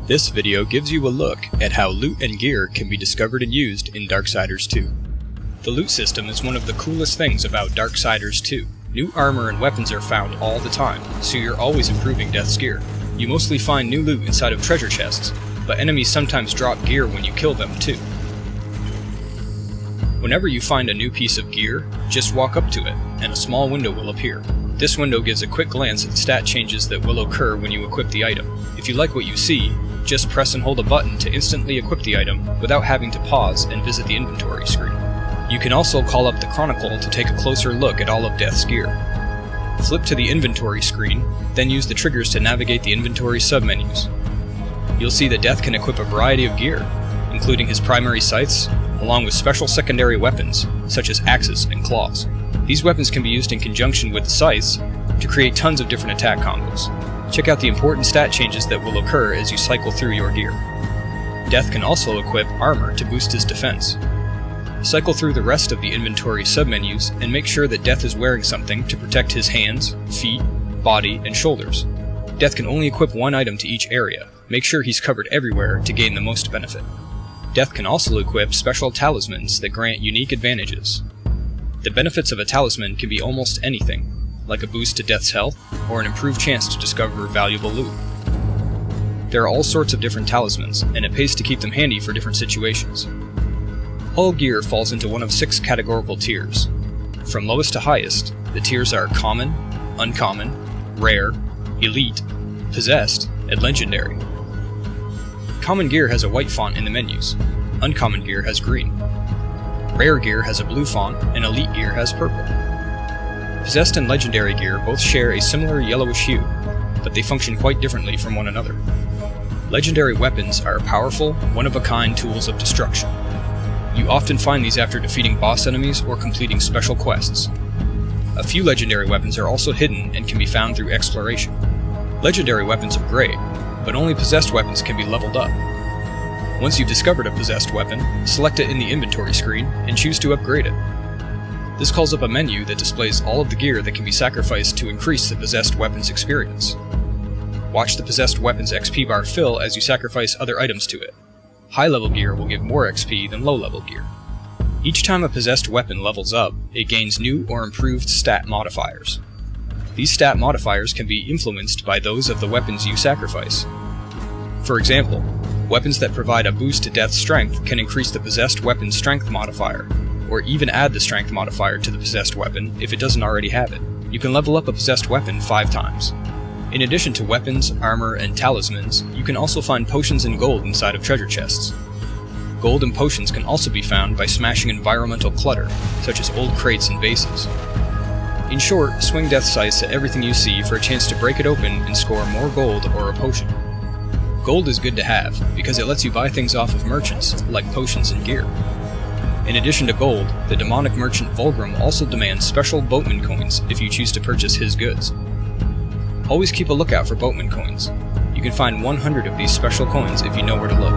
This video gives you a look at how loot and gear can be discovered and used in Darksiders II. The loot system is one of the coolest things about Darksiders II. New armor and weapons are found all the time, so you're always improving Death's gear. You mostly find new loot inside of treasure chests, but enemies sometimes drop gear when you kill them too. Whenever you find a new piece of gear, just walk up to it, and a small window will appear. This window gives a quick glance at the stat changes that will occur when you equip the item. If you like what you see, just press and hold a button to instantly equip the item without having to pause and visit the inventory screen. You can also call up the Chronicle to take a closer look at all of Death's gear. Flip to the inventory screen, then use the triggers to navigate the inventory submenus. You'll see that Death can equip a variety of gear, including his primary sights, along with special secondary weapons, such as axes and claws. These weapons can be used in conjunction with the scythes to create tons of different attack combos. Check out the important stat changes that will occur as you cycle through your gear. Death can also equip armor to boost his defense. Cycle through the rest of the inventory submenus and make sure that Death is wearing something to protect his hands, feet, body, and shoulders. Death can only equip one item to each area. Make sure he's covered everywhere to gain the most benefit. Death can also equip special talismans that grant unique advantages. The benefits of a talisman can be almost anything, like a boost to Death's health, or an improved chance to discover valuable loot. There are all sorts of different talismans, and it pays to keep them handy for different situations. All gear falls into one of 6 categorical tiers. From lowest to highest, the tiers are Common, Uncommon, Rare, Elite, Possessed, and Legendary. Common gear has a white font in the menus. Uncommon gear has green. Rare gear has a blue font, and Elite gear has purple. Possessed and Legendary gear both share a similar yellowish hue, but they function quite differently from one another. Legendary weapons are powerful, one-of-a-kind tools of destruction. You often find these after defeating boss enemies or completing special quests. A few legendary weapons are also hidden and can be found through exploration. Legendary weapons are great, but only possessed weapons can be leveled up. Once you've discovered a possessed weapon, select it in the inventory screen and choose to upgrade it. This calls up a menu that displays all of the gear that can be sacrificed to increase the possessed weapon's experience. Watch the possessed weapon's XP bar fill as you sacrifice other items to it. High-level gear will give more XP than low-level gear. Each time a possessed weapon levels up, it gains new or improved stat modifiers. These stat modifiers can be influenced by those of the weapons you sacrifice. For example, weapons that provide a boost to Death's strength can increase the possessed weapon's strength modifier, or even add the strength modifier to the possessed weapon if it doesn't already have it. You can level up a possessed weapon 5 times. In addition to weapons, armor, and talismans, you can also find potions and gold inside of treasure chests. Gold and potions can also be found by smashing environmental clutter, such as old crates and vases. In short, swing Death's scythes at everything you see for a chance to break it open and score more gold or a potion. Gold is good to have, because it lets you buy things off of merchants, like potions and gear. In addition to gold, the demonic merchant Vulgrim also demands special boatman coins if you choose to purchase his goods. Always keep a lookout for boatman coins. You can find 100 of these special coins if you know where to look.